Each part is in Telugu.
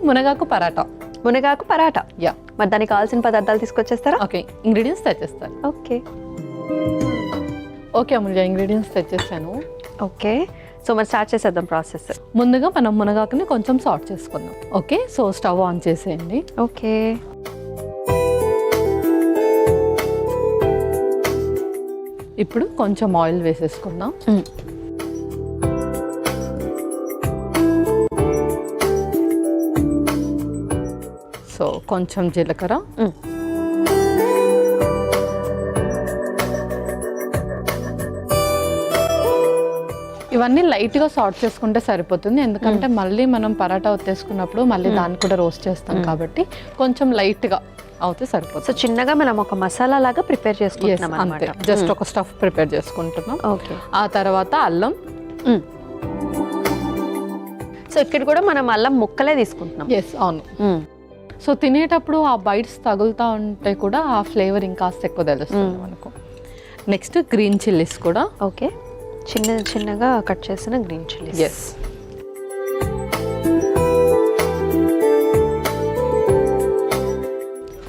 మునగాకు పరాటా. మునగాకు పరాటా. యా. మరి దానికి కావాల్సిన పదార్థాలు తీసుకొచ్చేస్తారా? ఓకే, ఇంగ్రీడియంట్స్ తెచ్చేస్తాను. ఓకే ఓకే అమూల్య, ఇంగ్రీడియంట్స్ తెచ్చేస్తాను. ఓకే, సో మరి స్టార్ట్ చేసేద్దాం ప్రాసెస్. ముందుగా మనం మునగాకుని కొంచెం సార్ట్ చేసుకుందాం. ఓకే, సో స్టవ్ ఆన్ చేసేయండి. ఓకే, ఇప్పుడు కొంచెం ఆయిల్ వేసేసుకుందాం. సో కొంచెం జీలకర్ర, ఇవన్నీ లైట్గా సార్ట్ చేసుకుంటే సరిపోతుంది. ఎందుకంటే మళ్ళీ మనం పరాటా వచ్చేసుకున్నప్పుడు మళ్ళీ దాన్ని కూడా రోస్ట్ చేస్తాం కాబట్టి కొంచెం లైట్గా అవుతే సరిపోతుంది. సో చిన్నగా మనం ఒక మసాలా లాగా ప్రిపేర్ చేసుకుంటున్నాం అంతే, జస్ట్ ఒక స్టఫ్ ప్రిపేర్ చేసుకుంటున్నాం. ఓకే, ఆ తర్వాత అల్లం. సో ఇక్కడ కూడా మనం అల్లం ముక్కలే తీసుకుంటున్నాం. ఎస్, అవును. సో తినేటప్పుడు ఆ బైట్స్ తగులుతూ ఉంటే కూడా ఆ ఫ్లేవర్ ఇంకాస్త ఎక్కువ తెలుస్తుంది మనకు. నెక్స్ట్ గ్రీన్ చిల్లీస్ కూడా. ఓకే, చిన్నగా కట్ చేసిన గ్రీన్ చిల్లీస్. ఎస్.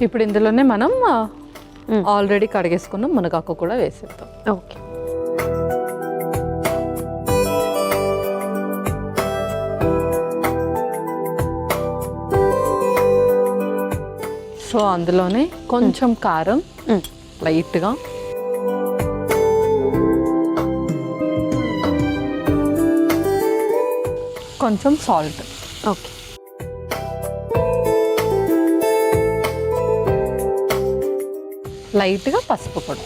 ఇప్పుడు ఇందులోనే మనం ఆల్రెడీ కడిగేసుకున్న మునగాకు కూడా వేసేద్దాం. ఓకే, సో అందులోనే కొంచెం కారం లైట్గా, కొంచెం సాల్ట్. ఓకే, లైట్గా పసుపు కూడా.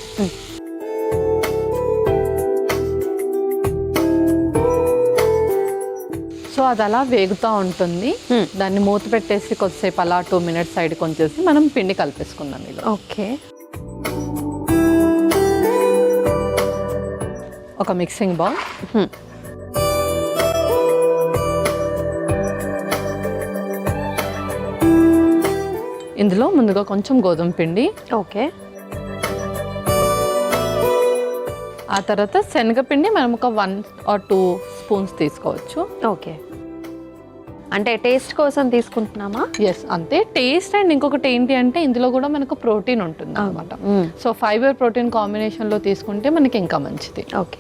సో అది అలా వేగుతూ ఉంటుంది. దాన్ని మూత పెట్టేసి కొద్దిసేపు అలా 2 minutes సైడ్కి వచ్చేసి మనం పిండి కలిపేసుకుందాం ఇలా. ఓకే, ఒక మిక్సింగ్ బౌల్, ఇందులో ముందుగా కొంచెం గోధుమ పిండి. ఓకే, ఆ తర్వాత శనగపిండి మనం ఒక 1 or 2 spoons తీసుకోవచ్చు. ఓకే, అంటే టేస్ట్ కోసం తీసుకుంటున్నామా? ఎస్, అంతే. టేస్ట్ అండ్ ఇంకొకటి ఏంటి అంటే ఇందులో కూడా మనకు ప్రోటీన్ ఉంటుంది అనమాట. సో ఫైబర్ ప్రోటీన్ కాంబినేషన్లో తీసుకుంటే మనకి ఇంకా మంచిది. ఓకే,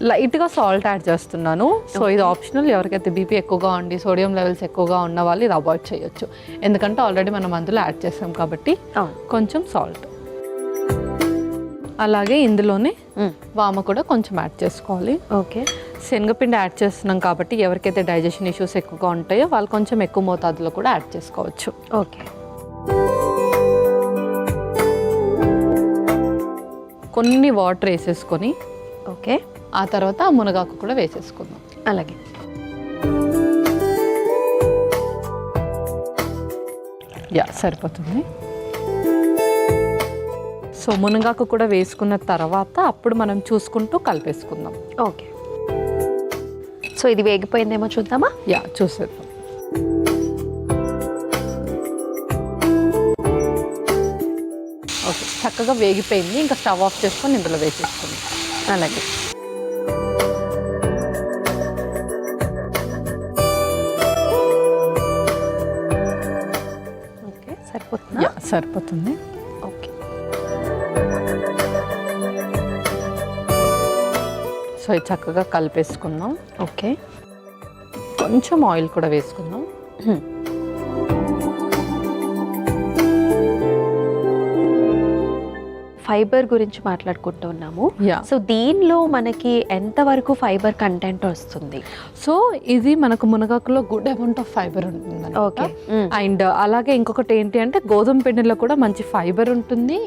లైట్గా సాల్ట్ యాడ్ చేస్తున్నాను. సో ఇది ఆప్షనల్. ఎవరికైతే బీపీ ఎక్కువగా ఉండి సోడియం లెవెల్స్ ఎక్కువగా ఉన్న వాళ్ళు ఇది అవాయిడ్ చేయొచ్చు. ఎందుకంటే ఆల్రెడీ మనం అందులో యాడ్ చేస్తాం కాబట్టి కొంచెం సాల్ట్. అలాగే ఇందులోనే వామ కూడా కొంచెం యాడ్ చేసుకోవాలి. ఓకే, శనగపిండి యాడ్ చేస్తున్నాం కాబట్టి ఎవరికైతే డైజెషన్ ఇష్యూస్ ఎక్కువగా ఉంటాయో వాళ్ళు కొంచెం ఎక్కువ మోతాదులో కూడా యాడ్ చేసుకోవచ్చు. ఓకే, కొన్ని వాటర్ వేసేసుకొని ఓకే, ఆ తర్వాత ఆ మునగాకు కూడా వేసేసుకుందాం. అలాగే. యా, సరిపోతుంది. సో మునగాకు కూడా వేసుకున్న తర్వాత అప్పుడు మనం చూసుకుంటూ కలిపేసుకుందాం. ఓకే, సో ఇది వేగిపోయిందేమో చూద్దామా? యా, చూసేద్దాం. ఓకే, చక్కగా వేగిపోయింది. ఇంకా స్టవ్ ఆఫ్ చేసుకొని ఇందులో వేసేసుకుందాం. అలాగే. ఓకే, సరిపోతుందా? యా, సరిపోతుంది. ఓకే, సో ఇది చక్కగా కలిపేసుకుందాం. ఓకే, కొంచెం ఆయిల్ కూడా వేసుకుందాం. ఫైబర్ గురించి మాట్లాడుకుంటూ ఉన్నాము. యా. సో దీనిలో మనకి ఎంతవరకు ఫైబర్ కంటెంట్ వస్తుంది? సో ఇది మనకు మునగాకులో గుడ్ అమౌంట్ ఆఫ్ ఫైబర్ ఉంటుంది. ఓకే, అండ్ అలాగే ఇంకొకటి ఏంటి అంటే గోధుమ పిండిలో కూడా మంచి ఫైబర్ ఉంటుంది.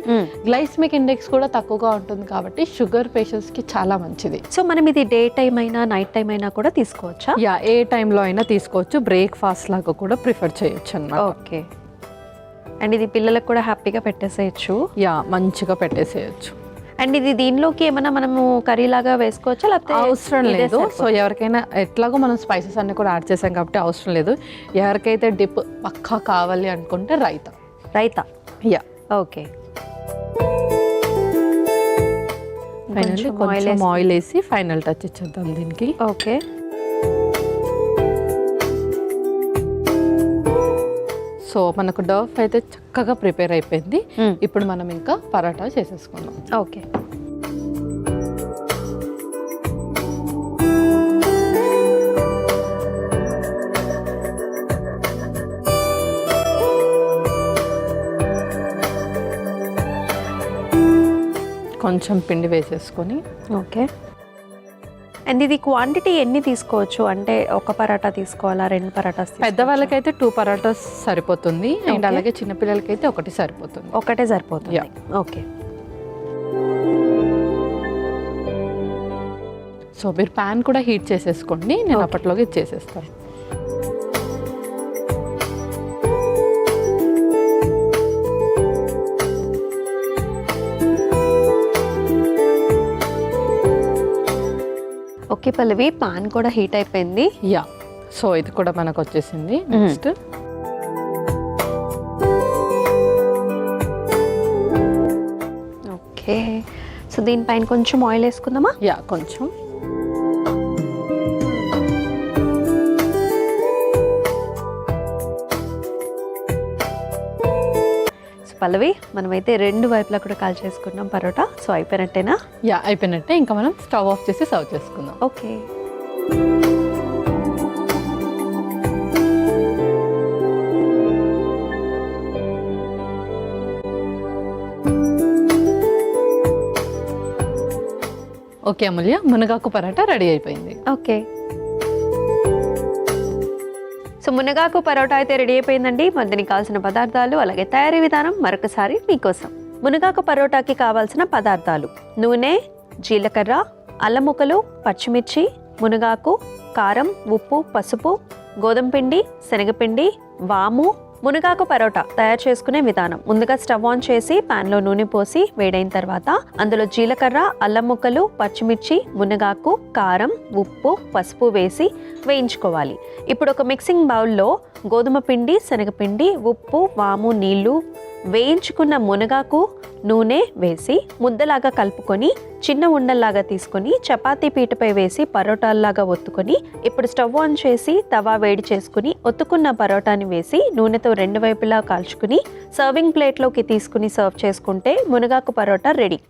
గ్లైసెమిక్ ఇండెక్స్ కూడా తక్కువగా ఉంటుంది కాబట్టి షుగర్ పేషెంట్స్ కి చాలా మంచిది. సో మనం ఇది డే టైం అయినా నైట్ టైం అయినా కూడా తీసుకోవచ్చా? యా, ఏ టైంలో అయినా తీసుకోవచ్చు. బ్రేక్ఫాస్ట్ లాగా కూడా ప్రిఫర్ చేయొచ్చు అన్నమాట. ఓకే, అండ్ ఇది పిల్లలకు కూడా హ్యాపీగా పెట్టేసేయచ్చు. యా, మంచిగా పెట్టేసేయచ్చు. అండ్ ఇది దీనిలోకి ఏమైనా మనము కర్రీ లాగా వేసుకోవచ్చా లేకపోతే అవసరం లేదు. సో ఎవరికైనా ఎట్లాగో మనం స్పైసెస్ అన్ని కూడా యాడ్ చేసాం కాబట్టి అవసరం లేదు. ఎవరికైతే డిప్ పక్కా కావాలి అనుకుంటే రైతా. Yeah, okay. ఫైనల్లీ కొంచెం ఆయిల్ వేసి ఫైనల్ టచ్ ఇచ్చేద్దాం దీనికి. ఓకే, సో మనకు డర్ఫ్ అయితే చక్కగా ప్రిపేర్ అయిపోయింది. ఇప్పుడు మనం ఇంకా పరాటా చేసేసుకుందాం. ఓకే. కొంచెం పిండి వేసేసుకొని. ఓకే. అండ్ ఇది క్వాంటిటీ ఎన్ని తీసుకోవచ్చు? అంటే ఒక పరాటా తీసుకోవాలా, 2 పరాటాస్? పెద్దవాళ్ళకైతే 2 పరాటాస్ సరిపోతుంది. అండ్ అలాగే చిన్నపిల్లలకైతే 1 సరిపోతుంది. ఒకటే సరిపోతుంది. ఓకే. సో మీరు ప్యాన్ కూడా హీట్ చేసేసుకోండి, నేను అప్పట్లోకి చేసేస్తాను. ఓకే పల్లవి, పాన్ కూడా హీట్ అయిపోయింది. యా, సో ఇది కూడా మనకు వచ్చేసింది. Next okay. సో దీనిపైన కొంచెం ఆయిల్ వేసుకుందామా? యా, కొంచెం. పల్లవి, మనమైతే 2 వైపులా కూడా కాల్ చేసుకున్నాం పరోటా. సో అయిపోయినట్టేనా? యా, అయిపోయినట్టే. ఇంకా మనం స్టవ్ ఆఫ్ చేసి సర్వ్ చేసుకుందాం. ఓకే. ఓకే అమూల్య, మునగాకు పరాటా రెడీ అయిపోయింది. ఓకే. సో మునగాకు పరోటా అయితే రెడీ అయిపోయిందండి. మరి దీనికి కావాల్సిన పదార్థాలు అలాగే తయారీ విధానం మరొకసారి మీకోసం. మునగాకు పరోటాకి కావాల్సిన పదార్థాలు: నూనె, జీలకర్ర, అల్లం ముక్కలు, పచ్చిమిర్చి, మునగాకు, కారం, ఉప్పు, పసుపు, గోధుమ పిండి, శనగపిండి, వాము. మునగాకు పరోటా తయారు చేసుకునే విధానం: ముందుగా స్టవ్ ఆన్ చేసి ప్యాన్లో నూనె పోసి వేడైన తర్వాత అందులో జీలకర్ర, అల్లం ముక్కలు, పచ్చిమిర్చి, మునగాకు, కారం, ఉప్పు, పసుపు వేసి వేయించుకోవాలి. ఇప్పుడు ఒక మిక్సింగ్ బౌల్లో గోధుమ పిండి, శనగపిండి, ఉప్పు, వాము, నీళ్లు, వేయించుకున్న మునగాకు, నూనె వేసి ముద్దలాగా కలుపుకొని చిన్న ఉండల్లాగా తీసుకొని చపాతీ పీటపై వేసి పరోటాల్లాగా ఒత్తుకొని ఇప్పుడు స్టవ్ ఆన్ చేసి తవా వేడి చేసుకుని ఒత్తుకున్న పరోటాని వేసి నూనెతో 2 వైపులా కాల్చుకుని సర్వింగ్ ప్లేట్లోకి తీసుకుని సర్వ్ చేసుకుంటే మునగాకు పరోటా రెడీ.